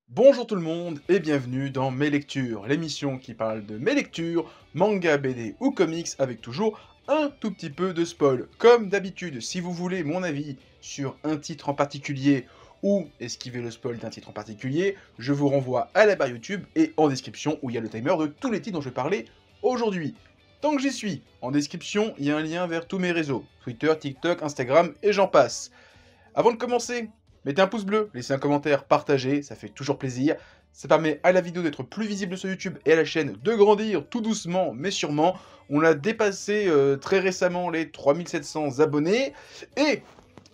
Bonjour tout le monde et bienvenue dans Mes Lectures, l'émission qui parle de mes lectures, manga, BD ou comics avec toujours un tout petit peu de spoil. Comme d'habitude, si vous voulez mon avis sur un titre en particulier ou esquiver le spoil d'un titre en particulier, je vous renvoie à la barre YouTube et en description où il y a le timer de tous les titres dont je vais parler aujourd'hui. Tant que j'y suis, en description, il y a un lien vers tous mes réseaux, Twitter, TikTok, Instagram et j'en passe. Avant de commencer, mettez un pouce bleu, laissez un commentaire, partagez, ça fait toujours plaisir. Ça permet à la vidéo d'être plus visible sur YouTube et à la chaîne de grandir tout doucement mais sûrement. On a dépassé très récemment les 3700 abonnés. Et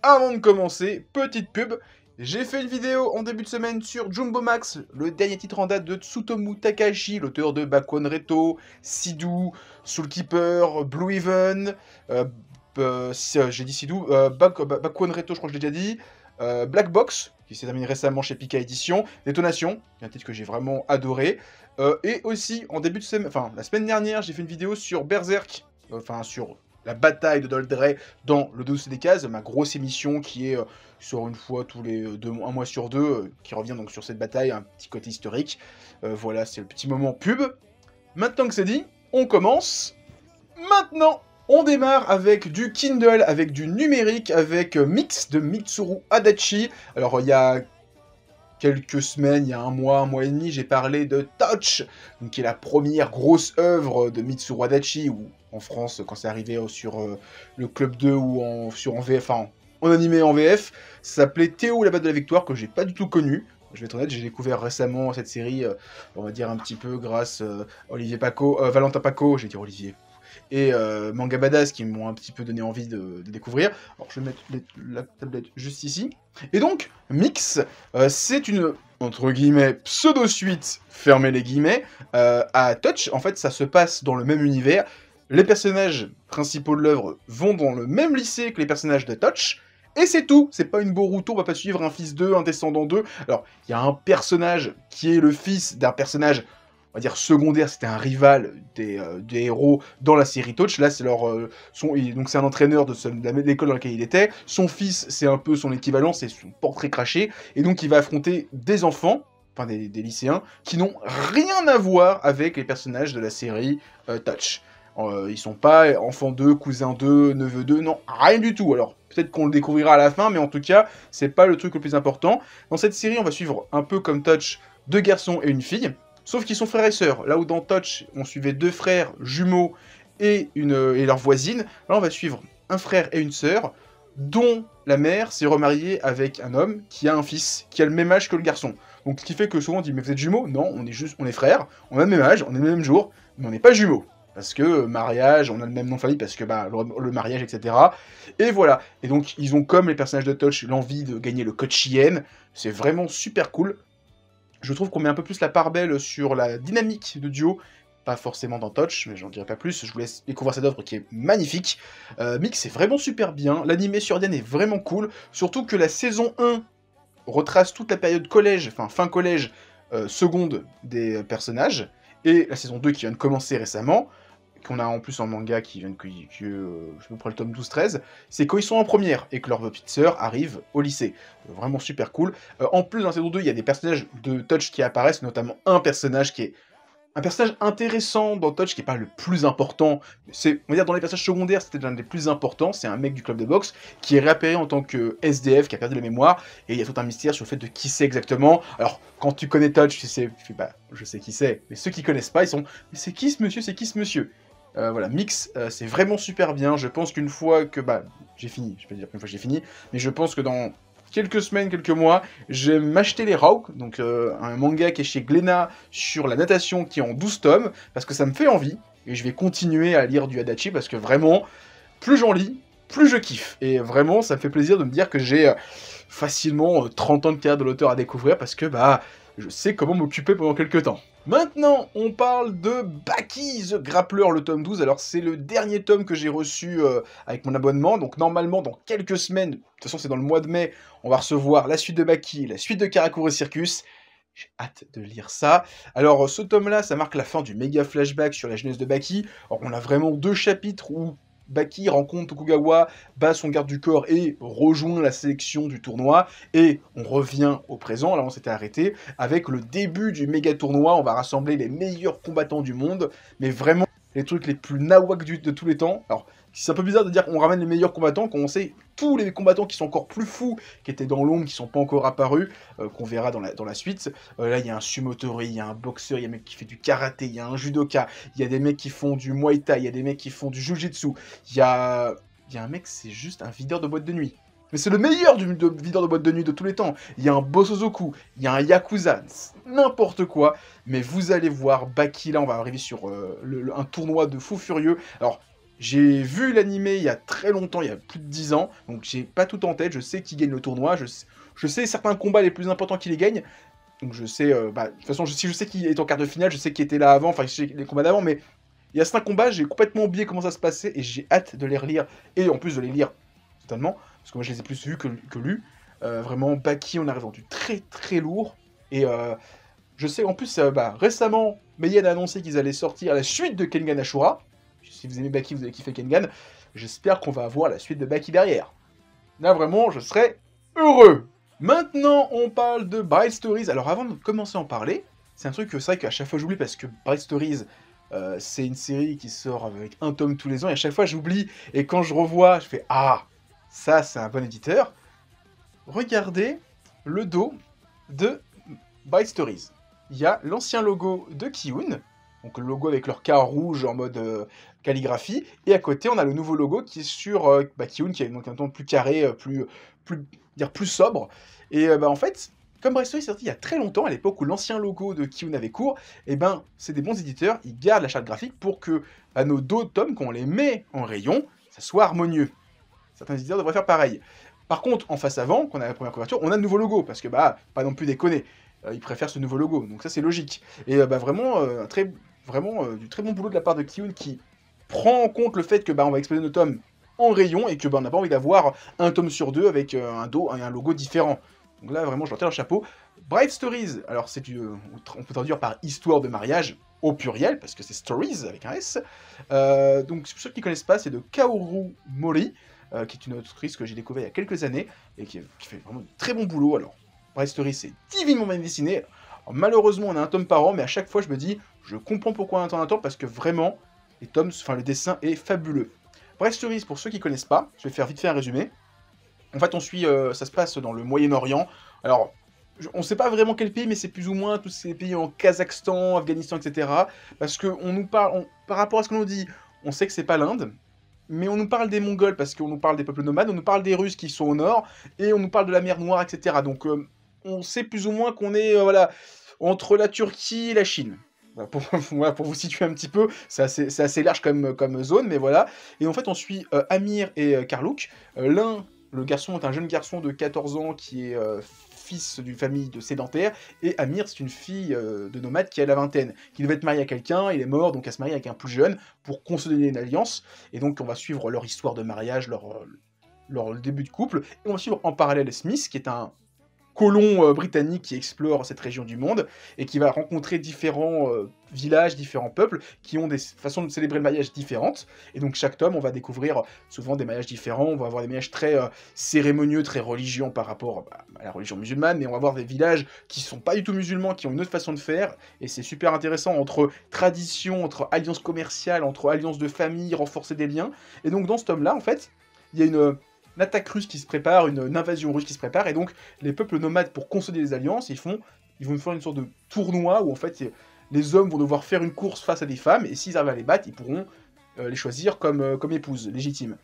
avant de commencer, petite pub, j'ai fait une vidéo en début de semaine sur Jumbo Max, le dernier titre en date de Tsutomu Takahashi, l'auteur de Bakuon Reto, Sidou, Soul Keeper, Blue Heaven, j'ai dit Sidou, Bakuon Reto, je crois que je l'ai déjà dit, Black Box, qui s'est terminé récemment chez Pika Édition, Détonation, un titre que j'ai vraiment adoré, et aussi en début de semaine, enfin la semaine dernière, j'ai fait une vidéo sur Berserk, sur la bataille de Doldrey dans le dossier des cases, ma grosse émission qui est sur une fois tous les un mois sur deux, qui revient donc sur cette bataille, un petit côté historique. Voilà, c'est le petit moment pub. Maintenant que c'est dit, on commence maintenant. On démarre avec du Kindle, avec du numérique, avec Mix de Mitsuru Adachi. Alors il y a quelques semaines, il y a un mois et demi, j'ai parlé de Touch, donc, qui est la première grosse œuvre de Mitsuru Adachi, ou en France, quand c'est arrivé sur le Club 2 ou en VF, enfin en animé en VF, ça s'appelait Théo la batte de la victoire, que j'ai pas du tout connu. Je vais être honnête, j'ai découvert récemment cette série, on va dire un petit peu grâce Olivier Paco, Valentin Paco, j'ai dit Olivier, et Manga Badass qui m'ont un petit peu donné envie de découvrir. Alors je vais mettre la tablette juste ici. Et donc, Mix, c'est une, entre guillemets, pseudo-suite, fermez les guillemets, à Touch. En fait, ça se passe dans le même univers. Les personnages principaux de l'œuvre vont dans le même lycée que les personnages de Touch. Et c'est tout, c'est pas une Boruto, on va pas suivre un fils d'eux, un descendant d'eux. Alors, il y a un personnage qui est le fils d'un personnage, on va dire secondaire, c'était un rival des héros dans la série Touch. Là, c'est donc c'est un entraîneur de l'école dans laquelle il était. Son fils, c'est un peu son équivalent, c'est son portrait craché. Et donc, il va affronter des enfants, enfin des lycéens, qui n'ont rien à voir avec les personnages de la série Touch. Ils sont pas enfants d'eux, cousins d'eux, neveux d'eux, non, rien du tout. Alors, peut-être qu'on le découvrira à la fin, mais en tout cas, c'est pas le truc le plus important. Dans cette série, on va suivre un peu comme Touch, deux garçons et une fille. Sauf qu'ils sont frères et sœurs. Là où dans Touch, on suivait deux frères jumeaux et leur voisine, là on va suivre un frère et une sœur, dont la mère s'est remariée avec un homme qui a un fils, qui a le même âge que le garçon. Donc ce qui fait que souvent on dit mais vous êtes jumeaux? Non, on est frères, on a le même âge, on est le même jour, mais on n'est pas jumeaux. Parce que mariage, on a le même nom de famille, parce que le mariage, etc. Et voilà. Et donc ils ont, comme les personnages de Touch, l'envie de gagner le code Chien. C'est vraiment super cool. Je trouve qu'on met un peu plus la part belle sur la dynamique de duo, pas forcément dans Touch, mais j'en dirai pas plus, je vous laisse découvrir cette œuvre qui est magnifique. Mix est vraiment super bien, l'animé sur Diane est vraiment cool, surtout que la saison 1 retrace toute la période collège, enfin fin collège, seconde des personnages, et la saison 2 qui vient de commencer récemment, qu'on a en plus en manga qui vient de je me prends le tome 12-13, c'est quand ils sont en première et que leur petite sœur arrive au lycée. Vraiment super cool. En plus, dans la saison 2, il y a des personnages de Touch qui apparaissent, notamment un personnage qui est un personnage intéressant dans Touch, qui n'est pas le plus important. C'est, on va dire, dans les personnages secondaires, c'était l'un des plus importants. C'est un mec du club de boxe qui est réapparaît en tant que SDF, qui a perdu la mémoire, et il y a tout un mystère sur le fait de qui c'est exactement. Alors, quand tu connais Touch, tu sais, bah, je sais qui c'est, mais ceux qui connaissent pas, ils sont, mais c'est qui ce monsieur, c'est qui ce monsieur? Voilà, Mix, c'est vraiment super bien. Je pense qu'une fois que, bah, j'ai fini, je peux dire qu'une fois que j'ai fini, mais je pense que dans quelques semaines, quelques mois, je vais m'acheter les Rauk, donc un manga qui est chez Glénat sur la natation qui est en 12 tomes, parce que ça me fait envie, et je vais continuer à lire du Adachi, parce que vraiment, plus j'en lis, plus je kiffe. Et vraiment, ça me fait plaisir de me dire que j'ai facilement 30 ans de carrière de l'auteur à découvrir, parce que, bah, je sais comment m'occuper pendant quelques temps. Maintenant, on parle de Baki the Grappler, le tome 12. Alors, c'est le dernier tome que j'ai reçu avec mon abonnement. Donc, normalement, dans quelques semaines, de toute façon, c'est dans le mois de mai, on va recevoir la suite de Baki, la suite de Karakuri Circus. J'ai hâte de lire ça. Alors, ce tome-là, ça marque la fin du méga flashback sur la jeunesse de Baki. Alors, on a vraiment deux chapitres où Baki rencontre Tokugawa, bat son garde du corps et rejoint la sélection du tournoi. Et on revient au présent, là on s'était arrêté, avec le début du méga tournoi. On va rassembler les meilleurs combattants du monde, mais vraiment les trucs les plus nawak de tous les temps. Alors, c'est un peu bizarre de dire qu'on ramène les meilleurs combattants quand on sait tous les combattants qui sont encore plus fous, qui étaient dans l'ombre, qui sont pas encore apparus, qu'on verra dans la suite. Là, il y a un sumotori, il y a un boxeur, il y a un mec qui fait du karaté, il y a un judoka, il y a des mecs qui font du muay thai, il y a des mecs qui font du jujitsu, il y a un mec, c'est juste un videur de boîte de nuit. Mais c'est le meilleur videur de boîte de nuit de tous les temps. Il y a un Bosozoku, il y a un Yakuza, n'importe quoi. Mais vous allez voir, Baki, là, on va arriver sur un tournoi de fous furieux. Alors, j'ai vu l'animé il y a très longtemps, il y a plus de 10 ans, donc j'ai pas tout en tête, je sais qui gagne le tournoi, je sais certains combats les plus importants qui les gagnent, donc je sais, de toute façon, si je sais qui est en quart de finale, je sais qui était là avant, enfin, je sais les combats d'avant, mais il y a certains combats, j'ai complètement oublié comment ça se passait, et j'ai hâte de les relire, et en plus de les lire totalement, parce que moi je les ai plus vus que lus. Vraiment, Baki, on arrive dans du très très lourd, et je sais, en plus, récemment, Meian a annoncé qu'ils allaient sortir la suite de Kengan Ashura. Si vous aimez Baki, vous allez kiffer Kengan. J'espère qu'on va avoir la suite de Baki derrière. Là, vraiment, je serais heureux. Maintenant, on parle de Bright Stories. Alors, avant de commencer à en parler, c'est un truc que c'est vrai qu'à chaque fois j'oublie parce que Bright Stories, c'est une série qui sort avec un tome tous les ans et à chaque fois j'oublie. Et quand je revois, je fais ah, ça c'est un bon éditeur. Regardez le dos de Bright Stories. Il y a l'ancien logo de Kiun, donc le logo avec leur K rouge en mode calligraphie, et à côté on a le nouveau logo qui est sur Kiun, qui est donc un ton plus carré, plus sobre. Et en fait, comme Bright Stories est sorti il y a très longtemps, à l'époque où l'ancien logo de Kiun avait cours, et c'est des bons éditeurs, ils gardent la charte graphique pour que nos dos tomes, quand on les met en rayon, ça soit harmonieux. Certains éditeurs devraient faire pareil. Par contre, en face avant, quand on a la première couverture, on a le nouveau logo, parce que pas non plus déconner. Ils préfèrent ce nouveau logo, donc ça c'est logique. Et vraiment, du très bon boulot de la part de Kiun qui prend en compte le fait que on va exposer nos tomes en rayon et que on n'a pas envie d'avoir un tome sur deux avec un dos et un logo différent. Donc là vraiment je leur tire le chapeau. Bright Stories, alors on peut traduire par histoire de mariage au pluriel parce que c'est Stories avec un S. Donc pour ceux qui ne connaissent pas, c'est de Kaoru Mori, qui est une autrice que j'ai découvert il y a quelques années et qui fait vraiment du très bon boulot. Alors Bright Stories, c'est divinement bien dessiné. Alors, malheureusement, on a un tome par an, mais à chaque fois, je me dis, je comprends pourquoi on attend un tome, parce que vraiment, le dessin est fabuleux. Bright Stories, pour ceux qui ne connaissent pas, je vais faire vite fait un résumé. En fait, on suit, ça se passe dans le Moyen-Orient. Alors, on ne sait pas vraiment quel pays, mais c'est plus ou moins tous ces pays en Kazakhstan, Afghanistan, etc. Parce que par rapport à ce qu'on nous dit, on sait que c'est pas l'Inde. Mais on nous parle des Mongols parce qu'on nous parle des peuples nomades, on nous parle des Russes qui sont au nord, et on nous parle de la mer Noire, etc. Donc on sait plus ou moins qu'on est entre la Turquie et la Chine. Voilà, pour vous situer un petit peu, c'est assez large comme zone, mais voilà. Et en fait, on suit Amir et Karlouk. Le garçon est un jeune garçon de 14 ans qui est fils d'une famille de sédentaires, et Amir, c'est une fille de nomade qui a la vingtaine, qui devait être mariée à quelqu'un, il est mort, donc elle se marie avec un plus jeune, pour consolider une alliance, et donc on va suivre leur histoire de mariage, leur début de couple, et on va suivre en parallèle Smith, qui est un colon britannique qui explore cette région du monde et qui va rencontrer différents villages, différents peuples qui ont des façons de célébrer le mariage différentes. Et donc chaque tome, on va découvrir souvent des mariages différents. On va avoir des mariages très cérémonieux, très religieux par rapport à la religion musulmane, mais on va avoir des villages qui sont pas du tout musulmans, qui ont une autre façon de faire. Et c'est super intéressant entre tradition, entre alliances commerciales, entre alliances de famille, renforcer des liens. Et donc dans ce tome-là, en fait, il y a une attaque russe qui se prépare, une invasion russe qui se prépare, et donc les peuples nomades, pour consolider les alliances, ils vont faire une sorte de tournoi où en fait les hommes vont devoir faire une course face à des femmes, et s'ils arrivent à les battre, ils pourront les choisir comme épouses légitimes.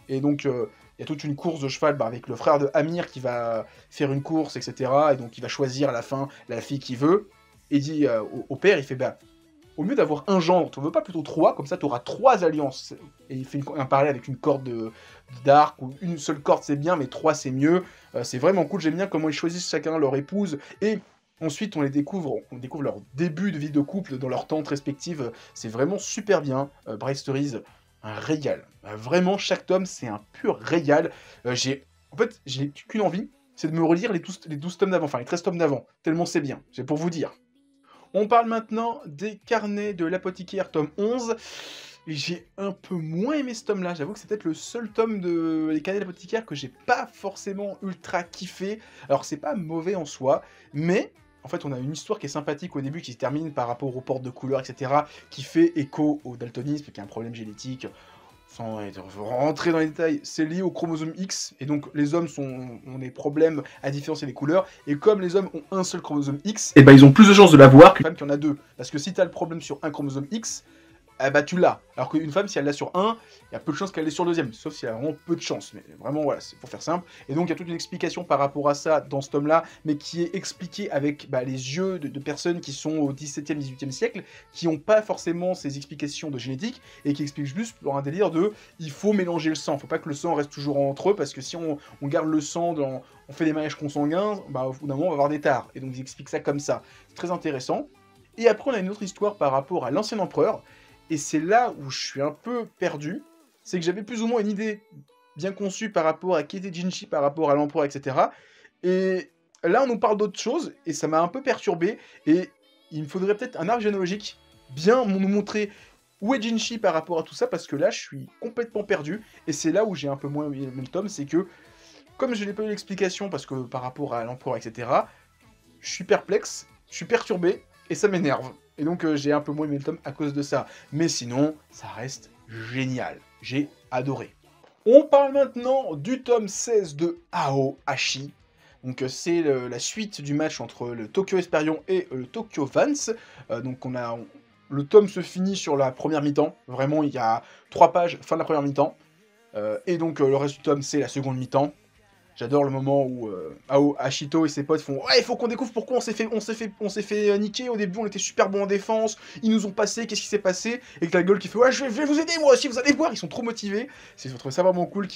Et donc il y a toute une course de cheval avec le frère de Amir qui va faire une course, etc. Et donc il va choisir à la fin la fille qu'il veut, et il dit au père, il fait au mieux d'avoir un genre, tu veux pas plutôt trois, comme ça tu auras trois alliances. Et il fait un parallèle avec une corde d'arc, où une seule corde c'est bien, mais trois c'est mieux. C'est vraiment cool, j'aime bien comment ils choisissent chacun leur épouse, et ensuite on découvre leur début de vie de couple dans leurs tentes respectives. C'est vraiment super bien. Bright Stories, un régal. Vraiment, chaque tome, c'est un pur régal. J'ai qu'une envie, c'est de me relire les 12 tomes d'avant, enfin les 13 tomes d'avant, tellement c'est bien, c'est pour vous dire. On parle maintenant des carnets de l'apothicaire, tome 11. Et j'ai un peu moins aimé ce tome-là. J'avoue que c'est peut-être le seul tome de Les Cannelles Apothicaires que j'ai pas forcément ultra kiffé. Alors, c'est pas mauvais en soi, mais en fait, on a une histoire qui est sympathique au début, qui se termine par rapport aux portes de couleur, etc., qui fait écho au daltonisme, qui est un problème génétique. Sans rentrer dans les détails, c'est lié au chromosome X, et donc les hommes ont des problèmes à différencier les couleurs, et comme les hommes ont un seul chromosome X, et ben ils ont plus de chances de l'avoir qu'une femme qui en a deux. Parce que si t'as le problème sur un chromosome X, bah tu l'as. Alors qu'une femme, si elle l'a sur un, il y a peu de chances qu'elle l'ait sur le deuxième, sauf si elle a vraiment peu de chance. Mais vraiment, voilà, c'est pour faire simple. Et donc, il y a toute une explication par rapport à ça dans ce tome-là, mais qui est expliquée avec les yeux de personnes qui sont au XVIIe, XVIIIe siècle, qui n'ont pas forcément ces explications de génétique, et qui expliquent juste pour un délire de il faut mélanger le sang. Faut pas que le sang reste toujours entre eux, parce que si on garde le sang on fait des mariages consanguins, au bout d'un moment, on va avoir des tares. Et donc, ils expliquent ça comme ça. C'est très intéressant. Et après, on a une autre histoire par rapport à l'ancien empereur. Et c'est là où je suis un peu perdu, c'est que j'avais plus ou moins une idée bien conçue par rapport à qui était Jinchi, par rapport à l'empereur, etc. Et là, on nous parle d'autre chose, et ça m'a un peu perturbé, et il me faudrait peut-être un arc généalogique, bien nous montrer où est Jinchi par rapport à tout ça, parce que là, je suis complètement perdu, et c'est là où j'ai un peu moins aimé le tome, c'est que, comme je n'ai pas eu l'explication, parce que par rapport à l'empereur, etc., je suis perplexe, je suis perturbé, et ça m'énerve. Et donc j'ai un peu moins aimé le tome à cause de ça. Mais sinon, ça reste génial. J'ai adoré. On parle maintenant du tome 16 de Aohashi. Donc c'est la suite du match entre le Tokyo Esperion et le Tokyo Vance. Le tome se finit sur la première mi-temps. Vraiment, il y a 3 pages, fin de la première mi-temps. Et donc le reste du tome, c'est la seconde mi-temps. J'adore le moment où Ashito et ses potes font ouais, il faut qu'on découvre pourquoi on s'est fait niquer. Au début, on était super bons en défense. Ils nous ont passé. Qu'est-ce qui s'est passé? Et que la gueule qui fait ouais, je vais vous aider moi aussi. Vous allez voir. Ils sont trop motivés. Je trouve ça vraiment cool.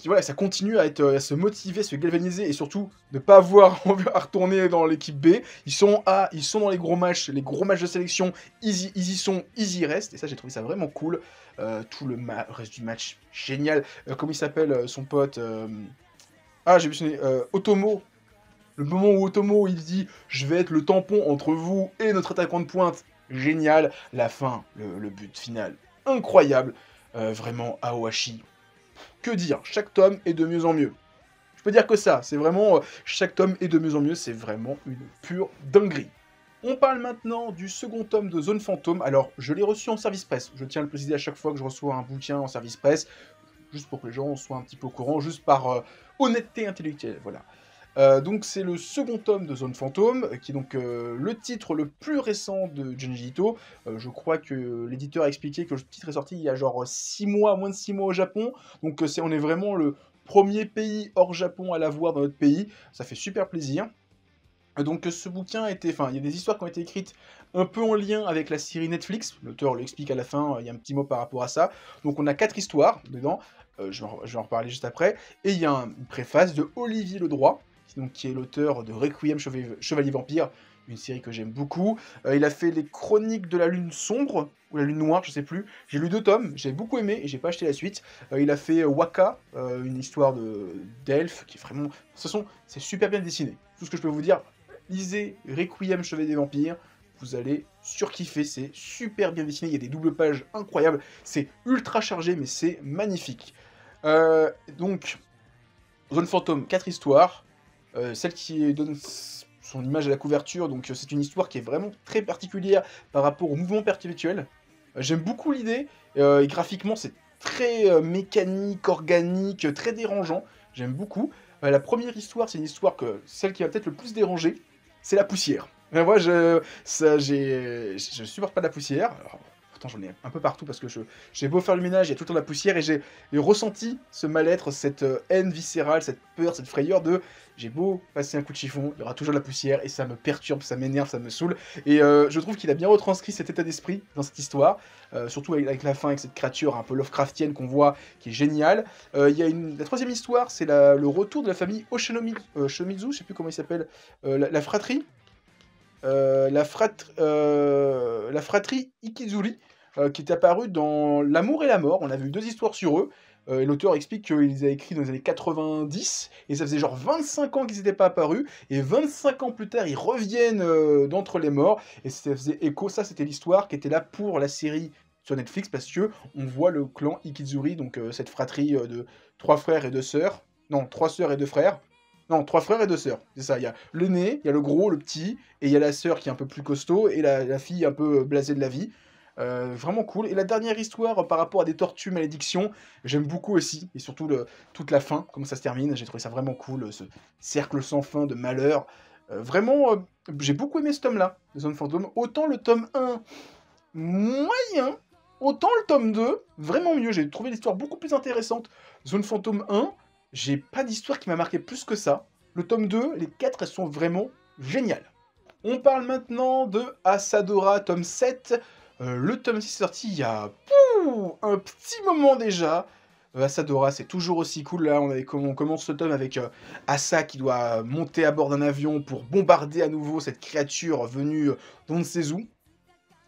Voilà, ça continue à se motiver, se galvaniser et surtout ne pas avoir envie à retourner dans l'équipe B. Ils sont dans les gros matchs de sélection. Ils y sont, ils y restent. Et ça, j'ai trouvé ça vraiment cool. Tout le reste du match, génial. Comment il s'appelle son pote j'ai vu son Otomo. Le moment où Otomo, il dit « Je vais être le tampon entre vous et notre attaquant de pointe ». Génial. La fin, le but final, incroyable. Vraiment, Aohashi. Que dire? Chaque tome est de mieux en mieux. Je peux dire que ça, c'est vraiment... chaque tome est de mieux en mieux, c'est vraiment une pure dinguerie. On parle maintenant du second tome de Zone Fantôme. Alors, je l'ai reçu en service presse. Je tiens à le préciser à chaque fois que je reçois un bouquin en service presse. Juste pour que les gens soient un petit peu au courant, juste par honnêteté intellectuelle, voilà. Donc c'est le second tome de Zone Fantôme, qui est donc le titre le plus récent de Junji Ito. Je crois que l'éditeur a expliqué que le titre est sorti il y a genre 6 mois, moins de 6 mois au Japon. Donc on est vraiment le premier pays hors Japon à l'avoir dans notre pays. Ça fait super plaisir. Donc ce bouquin il y a des histoires qui ont été écrites un peu en lien avec la série Netflix. L'auteur l'explique à la fin, il y a un petit mot par rapport à ça. Donc on a 4 histoires dedans. Je vais en reparler juste après. Et il y a une préface de Olivier Ledroit, qui est l'auteur de Requiem Chevalier Vampire, une série que j'aime beaucoup. Il a fait les Chroniques de la Lune Sombre, ou la Lune Noire, je sais plus. J'ai lu 2 tomes, j'ai beaucoup aimé, et j'ai pas acheté la suite. Il a fait Waka, une histoire d'elfe, qui est vraiment... De toute façon, c'est super bien dessiné. Tout ce que je peux vous dire, lisez Requiem Chevalier des Vampires, vous allez surkiffer, c'est super bien dessiné, il y a des doubles pages incroyables, c'est ultra chargé, mais c'est magnifique. Donc, Zone Fantôme, 4 histoires. Celle qui donne son image à la couverture, donc c'est une histoire qui est vraiment très particulière par rapport au mouvement perpétuel. J'aime beaucoup l'idée, et graphiquement c'est très mécanique, organique, très dérangeant, j'aime beaucoup. La première histoire, c'est une histoire celle qui va peut-être le plus déranger, c'est la poussière. Moi, je supporte pas la poussière. Alors, pourtant, j'en ai un peu partout parce que j'ai beau faire le ménage, il y a tout le temps de la poussière et j'ai ressenti ce mal-être, cette haine viscérale, cette peur, cette frayeur de j'ai beau passer un coup de chiffon, il y aura toujours de la poussière et ça me perturbe, ça m'énerve, ça me saoule. Et je trouve qu'il a bien retranscrit cet état d'esprit dans cette histoire, surtout avec la fin, avec cette créature un peu Lovecraftienne qu'on voit, qui est géniale. La troisième histoire, c'est le retour de la famille Shimizu, je sais plus comment il s'appelle, la fratrie. La fratrie Ikizuri, qui est apparue dans L'amour et la mort. On avait eu 2 histoires sur eux. Et l'auteur explique qu'ils les a écrits dans les années 90, et ça faisait genre 25 ans qu'ils n'étaient pas apparus, et 25 ans plus tard, ils reviennent d'entre les morts, et ça faisait écho, ça c'était l'histoire qui était là pour la série sur Netflix parce que on voit le clan Ikizuri, donc cette fratrie de 3 frères et 2 sœurs. Non, 3 sœurs et 2 frères. Non, 3 frères et 2 sœurs, c'est ça. Il y a l'aîné, il y a le gros, le petit, et il y a la sœur qui est un peu plus costaud, et la fille un peu blasée de la vie. Vraiment cool. Et la dernière histoire par rapport à des tortues malédictions, j'aime beaucoup aussi, et surtout toute la fin, comment ça se termine, j'ai trouvé ça vraiment cool, ce cercle sans fin de malheur. Vraiment, j'ai beaucoup aimé ce tome-là, de Zone Fantôme. Autant le tome 1, moyen, autant le tome 2, vraiment mieux. J'ai trouvé l'histoire beaucoup plus intéressante. Zone Fantôme 1, j'ai pas d'histoire qui m'a marqué plus que ça. Le tome 2, les 4, elles sont vraiment géniales. On parle maintenant de Asadora, tome 7. Le tome 6 est sorti il y a un petit moment déjà. Asadora, c'est toujours aussi cool. Là, on commence ce tome avec Asa qui doit monter à bord d'un avion pour bombarder à nouveau cette créature venue d'on ne sait où.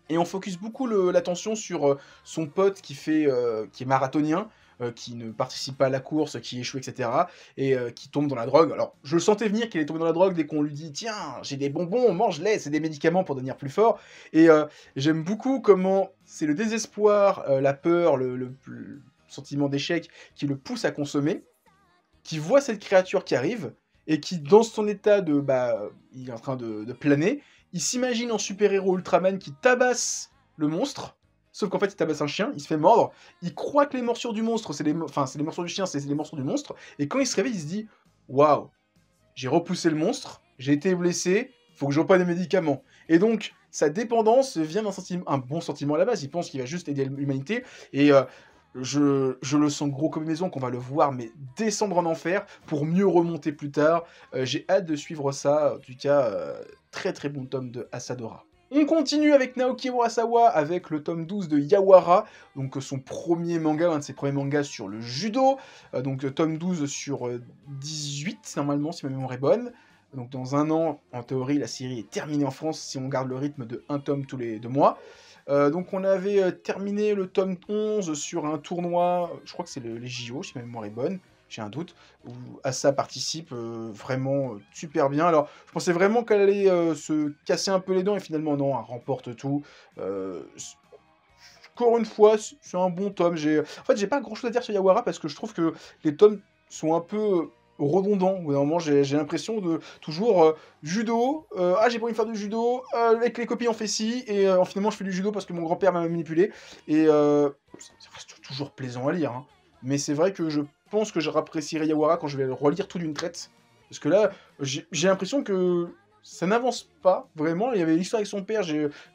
Et on focus beaucoup l'attention sur son pote qui est marathonien, qui ne participe pas à la course, qui échoue, etc. Et qui tombe dans la drogue. Alors, je le sentais venir qu'il est tombé dans la drogue dès qu'on lui dit « Tiens, j'ai des bonbons, mange-les, c'est des médicaments pour devenir plus fort. » Et j'aime beaucoup comment c'est le désespoir, la peur, le sentiment d'échec qui le pousse à consommer, qui voit cette créature qui arrive, et qui, dans son état de... il est en train de planer, il s'imagine en super-héros Ultraman qui tabasse le monstre, sauf qu'en fait il tabasse un chien, il se fait mordre, il croit que les morsures du monstre, c'est les morsures du chien, c'est les morsures du monstre, et quand il se réveille, il se dit « Waouh, j'ai repoussé le monstre, j'ai été blessé, faut que j'emploie des médicaments. » Et donc, sa dépendance vient un bon sentiment à la base, il pense qu'il va juste aider l'humanité, et je le sens gros comme une maison, qu'on va le voir mais descendre en enfer pour mieux remonter plus tard. J'ai hâte de suivre ça, en tout cas, très très bon tome de Asadora. On continue avec Naoki Urasawa avec le tome 12 de Yawara, donc son premier manga, un de ses premiers mangas sur le judo, donc tome 12 sur 18 normalement si ma mémoire est bonne. Donc dans un an, en théorie, la série est terminée en France si on garde le rythme de un tome tous les 2 mois. Donc on avait terminé le tome 11 sur un tournoi, je crois que c'est les JO, si ma mémoire est bonne, j'ai un doute, où Asa participe vraiment super bien. Alors je pensais vraiment qu'elle allait se casser un peu les dents, et finalement non, elle remporte tout. Encore une fois, c'est un bon tome. En fait, j'ai pas grand chose à dire sur Yawara parce que je trouve que les tomes sont un peu redondants. Au bout d'un moment, j'ai l'impression de toujours judo. Ah, j'ai pas envie de faire du judo. Avec les copines, on fait ci. Et finalement, je fais du judo parce que mon grand-père m'a manipulé. Et ça reste toujours plaisant à lire, hein. Mais c'est vrai que je pense que je rapprécierai Yawara quand je vais le relire tout d'une traite. Parce que là, j'ai l'impression que ça n'avance pas, vraiment. Il y avait l'histoire avec son père,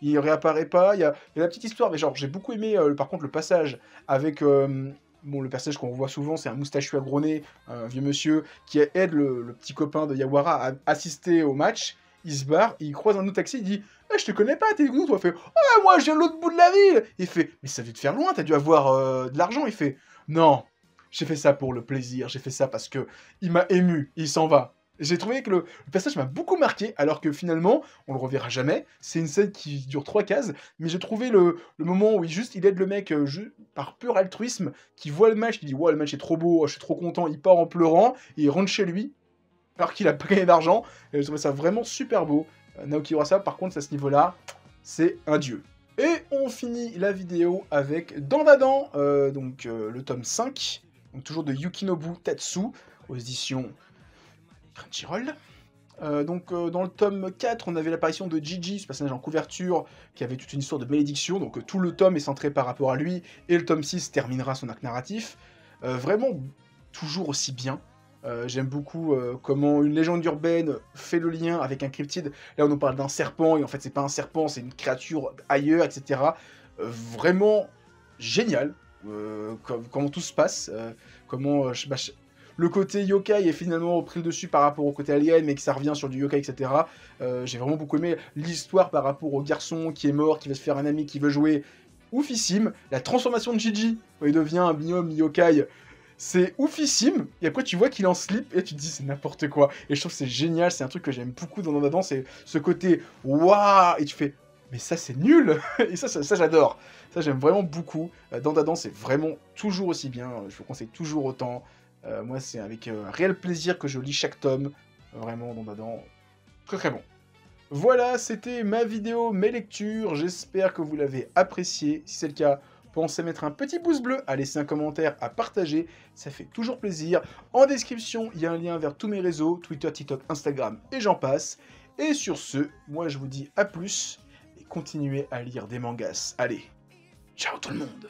il réapparaît pas. Il y a la petite histoire, mais genre, j'ai beaucoup aimé, par contre, le passage avec... bon, le personnage qu'on voit souvent, c'est un moustachu à gros nez, un vieux monsieur, qui aide le petit copain de Yawara à assister au match. Il se barre, il croise un autre taxi, il dit « je te connais pas, t'es d'où, toi ?» Il fait « Ah, moi, je viens de l'autre bout de la ville !» Il fait « Mais ça veut te faire loin, t'as dû avoir de l'argent !» Il fait « Non, j'ai fait ça pour le plaisir, j'ai fait ça parce que il m'a ému, il s'en va. » J'ai trouvé que le personnage m'a beaucoup marqué, alors que finalement, on le reverra jamais. C'est une scène qui dure 3 cases, mais j'ai trouvé le moment où il aide le mec par pur altruisme, qui voit le match, qui dit « Ouais, le match est trop beau, je suis trop content », il part en pleurant, et il rentre chez lui, alors qu'il a pas gagné d'argent. Et j'ai trouvé ça vraiment super beau. Naoki Urasawa, par contre, à ce niveau-là, c'est un dieu. Et on finit la vidéo avec Dandadan, le tome 5, donc toujours de Yukinobu Tatsu, aux éditions Crunchyroll. Dans le tome 4, on avait l'apparition de Gigi, ce personnage en couverture, qui avait toute une histoire de malédiction, donc tout le tome est centré par rapport à lui, et le tome 6 terminera son arc narratif. Vraiment, toujours aussi bien. J'aime beaucoup comment une légende urbaine fait le lien avec un cryptide. Là, on nous parle d'un serpent, et en fait, c'est pas un serpent, c'est une créature ailleurs, etc. Vraiment génial, comment tout se passe, comment... le côté yokai est finalement pris le dessus par rapport au côté alien, mais que ça revient sur du yokai, etc. J'ai vraiment beaucoup aimé l'histoire par rapport au garçon qui est mort, qui va se faire un ami, qui veut jouer. Oufissime. La transformation de Gigi, quand il devient un binôme yokai, c'est oufissime. Et après, tu vois qu'il est en slip, et tu te dis, c'est n'importe quoi. Et je trouve que c'est génial, c'est un truc que j'aime beaucoup dans Dandadan, c'est ce côté, waouh, et tu fais... Mais ça, c'est nul. Et ça j'adore. Ça, j'aime vraiment beaucoup. Dandadan, c'est vraiment toujours aussi bien. Je vous conseille toujours autant. Moi, c'est avec un réel plaisir que je lis chaque tome. Vraiment, Dandadan, très très bon. Voilà, c'était ma vidéo, mes lectures, j'espère que vous l'avez apprécié. Si c'est le cas, pensez à mettre un petit pouce bleu, à laisser un commentaire, à partager, ça fait toujours plaisir. En description, il y a un lien vers tous mes réseaux, Twitter, TikTok, Instagram et j'en passe. Et sur ce, moi je vous dis à plus, et continuez à lire des mangas. Allez, ciao tout le monde!